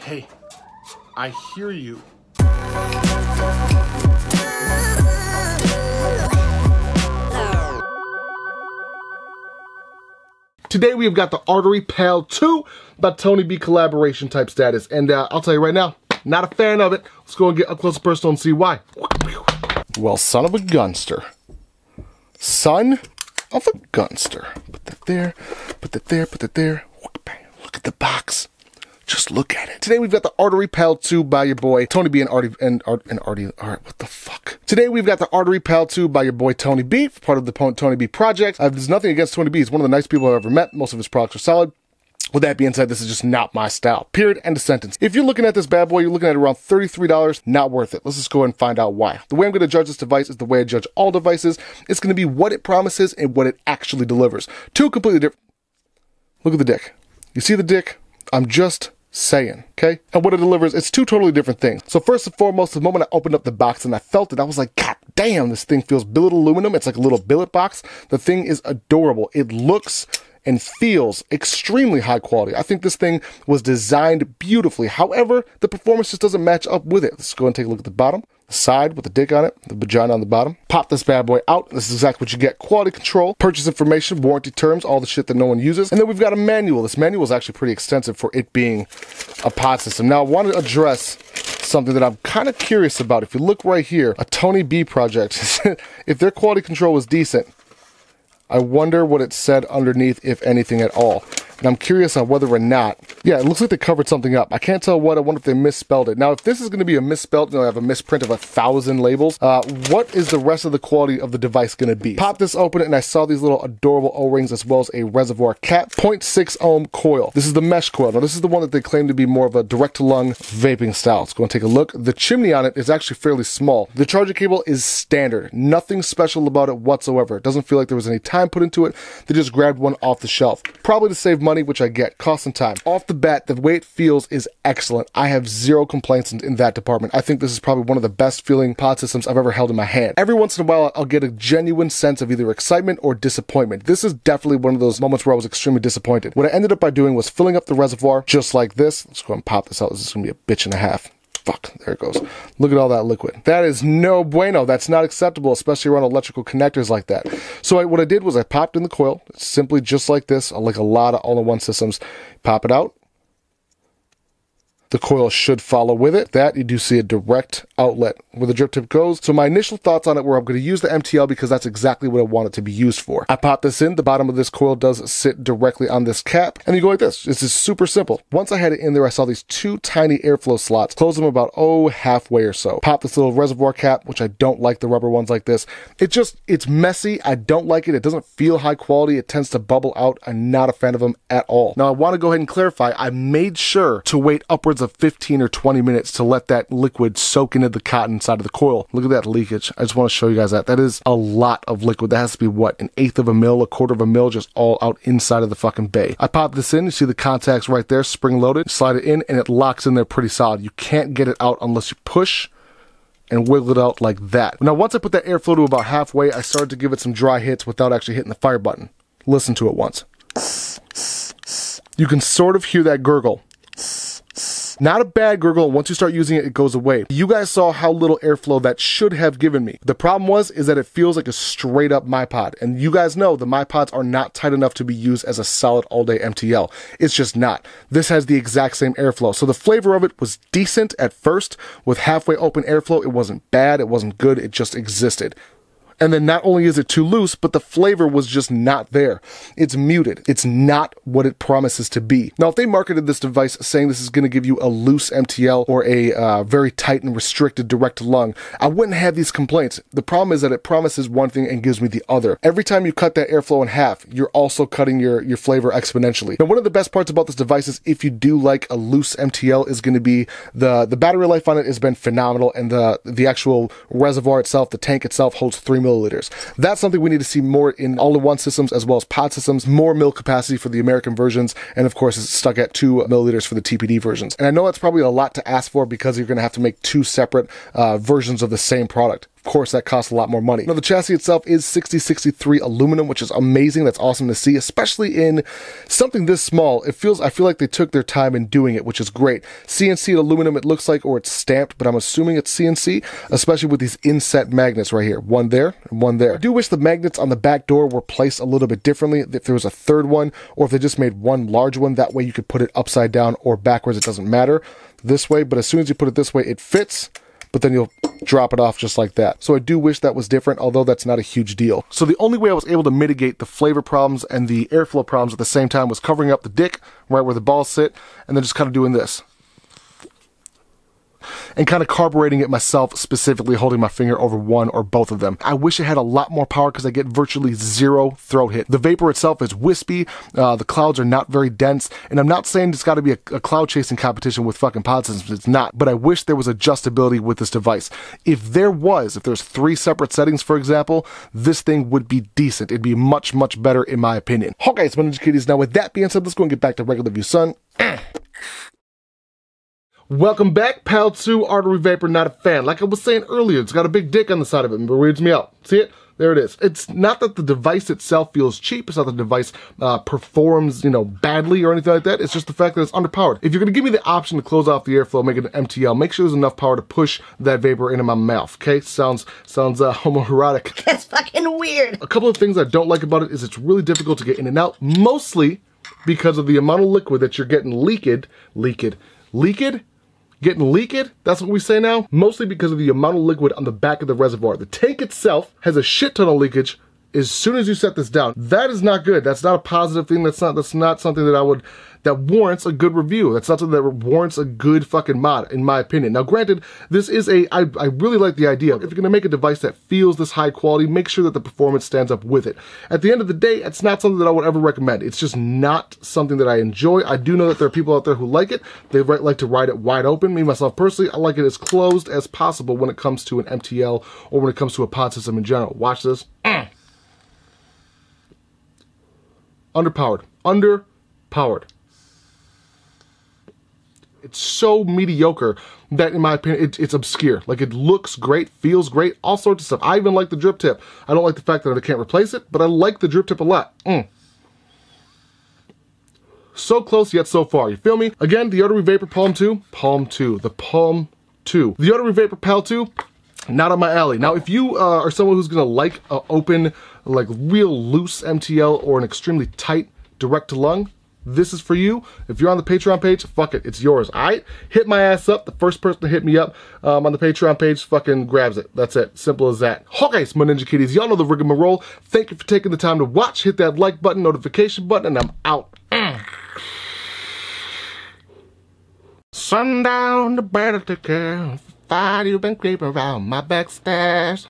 Hey, I hear you. Today we've got the Artery Pal 2 by Tony B collaboration type status. And I'll tell you right now, not a fan of it. Let's go and get up close and personal and see why. Well, son of a gunster. Son of a gunster. Put that there, put that there, put that there. Look at the box. Just look at it. Today we've got the Artery Pal 2 by your boy Tony B and Artie. Alright, what the fuck? Today we've got the Artery Pal 2 by your boy Tony B, part of the Tony B project. There's nothing against Tony B. He's one of the nice people I've ever met. Most of his products are solid. With that being said, this is just not my style. Period. End of sentence. If you're looking at this bad boy, you're looking at around $33. Not worth it. Let's just go ahead and find out why. The way I'm going to judge this device is the way I judge all devices. It's going to be what it promises and what it actually delivers. Two completely different. Look at the dick. You see the dick? I'm just saying, okay? And what it delivers, it's two totally different things. So first and foremost, the moment I opened up the box and I felt it, I was like, God damn, this thing feels billet aluminum. It's like a little billet box. The thing is adorable. It looks and feels extremely high quality. I think this thing was designed beautifully. However, the performance just doesn't match up with it. Let's go and take a look at the bottom. The side with the dick on it, the vagina on the bottom. Pop this bad boy out. This is exactly what you get. Quality control, purchase information, warranty terms, all the shit that no one uses. And then we've got a manual. This manual is actually pretty extensive for it being a pod system. Now I want to address something that I'm kind of curious about. If you look right here, a Tony B project, if their quality control was decent, I wonder what it said underneath, if anything at all. And I'm curious on whether or not, yeah, it looks like they covered something up. I can't tell what. I wonder if they misspelled it. Now, if this is going to be a misspelled, you know, I have a misprint of 1,000 labels, what is the rest of the quality of the device going to be? Pop this open and I saw these little adorable O-rings as well as a reservoir cap. 0.6 ohm coil. This is the mesh coil. Now, this is the one that they claim to be more of a direct-to-lung vaping style. Let's go and take a look. The chimney on it is actually fairly small. The charging cable is standard. Nothing special about it whatsoever. It doesn't feel like there was any time put into it. They just grabbed one off the shelf. Probably to save money, which I get. Cost and time. Off the bat, the way it feels is excellent. I have zero complaints in that department. I think this is probably one of the best feeling pod systems I've ever held in my hand. Every once in a while, I'll get a genuine sense of either excitement or disappointment. This is definitely one of those moments where I was extremely disappointed. What I ended up by doing was filling up the reservoir just like this. Let's go and pop this out. This is going to be a bitch and a half. Fuck, there it goes. Look at all that liquid. That is no bueno. That's not acceptable, especially around electrical connectors like that. So what I did was I popped in the coil, simply just like this, like a lot of all-in-one systems. Pop it out. The coil should follow with it. That you do see a direct outlet where the drip tip goes. So my initial thoughts on it were I'm going to use the MTL because that's exactly what I want it to be used for. I pop this in. The bottom of this coil does sit directly on this cap. And you go like this. This is super simple. Once I had it in there, I saw these two tiny airflow slots. Close them about, halfway or so. Pop this little reservoir cap, which I don't like the rubber ones like this. It's messy. I don't like it. It doesn't feel high quality. It tends to bubble out. I'm not a fan of them at all. Now I want to go ahead and clarify. I made sure to wait upwards of 15 or 20 minutes to let that liquid soak into the cotton side of the coil. Look at that leakage. I just want to show you guys that. That is a lot of liquid. That has to be what, 1/8 of a mil, 1/4 of a mil, just all out inside of the fucking bay. I pop this in. You see the contacts right there, spring loaded. Slide it in and it locks in there pretty solid. You can't get it out unless you push and wiggle it out like that. Now, once I put that airflow to about halfway, I started to give it some dry hits without actually hitting the fire button. Listen to it once. You can sort of hear that gurgle. Not a bad gurgle. Once you start using it, it goes away. You guys saw how little airflow that should have given me. The problem is that it feels like a straight up MyPod. And you guys know the MyPods are not tight enough to be used as a solid all day MTL. It's just not. This has the exact same airflow. So the flavor of it was decent at first. With halfway open airflow, it wasn't bad. It wasn't good. It just existed. And then not only is it too loose, but the flavor was just not there. It's muted. It's not what it promises to be. Now, if they marketed this device saying this is going to give you a loose MTL or a very tight and restricted direct to lung, I wouldn't have these complaints. The problem is that it promises one thing and gives me the other. Every time you cut that airflow in half, you're also cutting your flavor exponentially. Now, one of the best parts about this device is if you do like a loose MTL is going to be the battery life on it has been phenomenal, and the actual reservoir itself, the tank itself holds 3 milliliters. That's something we need to see more in all-in-one systems as well as pod systems, more mil capacity for the American versions, and of course it's stuck at 2 milliliters for the TPD versions. And I know that's probably a lot to ask for because you're going to have to make 2 separate versions of the same product. course that costs a lot more money. Now the chassis itself is 6063 aluminum, which is amazing. That's awesome to see, especially in something this small. I feel like they took their time in doing it, which is great. CNC aluminum, it looks like, or it's stamped, but I'm assuming it's CNC, especially with these inset magnets right here. One there and one there. I do wish the magnets on the back door were placed a little bit differently. If there was a third one, or if they just made one large one, that way you could put it upside down or backwards. It doesn't matter this way, but as soon as you put it this way, it fits, but then you'll drop it off just like that. So I do wish that was different, although that's not a huge deal. So the only way I was able to mitigate the flavor problems and the airflow problems at the same time was covering up the dick right where the balls sit, and then just kind of doing this. And kind of carbureting it myself, specifically holding my finger over one or both of them. I wish it had a lot more power because I get virtually zero throat hit. The vapor itself is wispy, the clouds are not very dense, and I'm not saying it's got to be a cloud chasing competition with fucking pod systems, it's not, but I wish there was adjustability with this device. If there's 3 separate settings, for example, this thing would be decent. It'd be much, much better in my opinion. Okay, it's my Ninja Kitties. Now with that being said, let's go and get back to regular view, son. Welcome back, Pal 2 Artery Vapor, not a fan. Like I was saying earlier, it's got a big dick on the side of it, and it weirds me out. See it? There it is. It's not that the device itself feels cheap. It's not that the device performs, badly or anything like that. It's just the fact that it's underpowered. If you're going to give me the option to close off the airflow, make it an MTL, make sure there's enough power to push that vapor into my mouth, okay? Sounds homoerotic. That's fucking weird. A couple of things I don't like about it is it's really difficult to get in and out, mostly because of the amount of liquid that you're getting leaked? Getting leaked? That's what we say now? Mostly because of the amount of liquid on the back of the reservoir. The tank itself has a shit ton of leakage as soon as you set this down. That is not good. That's not a positive thing. That's not something that warrants a good review. That's not something that warrants a good fucking mod, in my opinion. Now, granted, this is I really like the idea. If you're gonna make a device that feels this high quality, make sure that the performance stands up with it. At the end of the day, it's not something that I would ever recommend. It's just not something that I enjoy. I do know that there are people out there who like it. They like to ride it wide open. Me, myself, personally, I like it as closed as possible when it comes to an MTL or when it comes to a pod system in general. Watch this. Underpowered. It's so mediocre that, in my opinion, it's obscure. Like, it looks great, feels great, all sorts of stuff. I even like the drip tip. I don't like the fact that I can't replace it, but I like the drip tip a lot. So close yet so far, you feel me? Again, the Artery Vapor Palm 2, the Palm 2. The Artery Vapor Pal 2, not on my alley. Now, if you are someone who's gonna like an open, like real loose MTL or an extremely tight direct to lung, this is for you. If you're on the Patreon page, fuck it, it's yours, alright? Hit my ass up. The first person to hit me up on the Patreon page fucking grabs it. That's it. Simple as that. Okay, it's my Ninja Kitties. Y'all know the rigmarole. Thank you for taking the time to watch. Hit that like button, notification button, and I'm out. Sundown, the better to care. Fire, you've been creeping around my backstairs.